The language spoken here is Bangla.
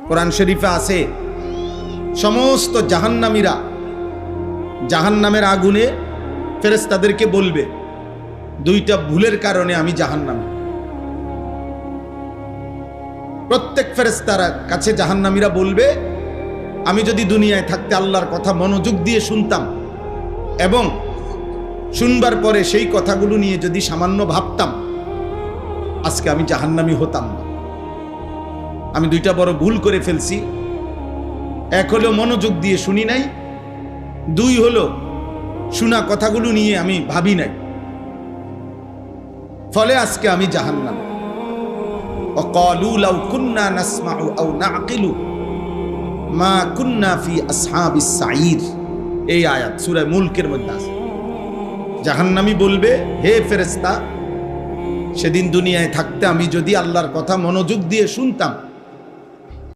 কোরআন শরীফে আছে সমস্ত জাহান্নামীরা জাহান্নামের আগুনে ফেরেশতাদেরকে বলবে, দুইটা ভুলের কারণে আমি জাহান্নামী। প্রত্যেক ফেরেশতার কাছে জাহান্নামীরা বলবে, আমি যদি দুনিয়ায় থাকতে আল্লাহর কথা মনোযোগ দিয়ে শুনতাম এবং শুনবার পরে সেই কথাগুলো নিয়ে যদি সামান্য ভাবতাম, আজকে আমি জাহান্নামী হতাম না। আমি দুইটা বড় ভুল করে ফেলছি। এক হলো মনোযোগ দিয়ে শুনি নাই, দুই হলো শোনা কথাগুলো নিয়ে আমি ভাবি নাই, ফলে আজকে আমি জাহান্নামী। ওয়াকালু লাউ কুন্না নাসমাউ আও নাআকিলু মা কুন্না ফি আসহাবিস সাঈর, এই আয়াত সূরা মুলকের মধ্যে আছে। জাহান্নামী বলবে, হে ফেরেশতা, সেদিন দুনিয়ায় থাকতে আমি যদি আল্লাহর কথা মনোযোগ দিয়ে শুনতাম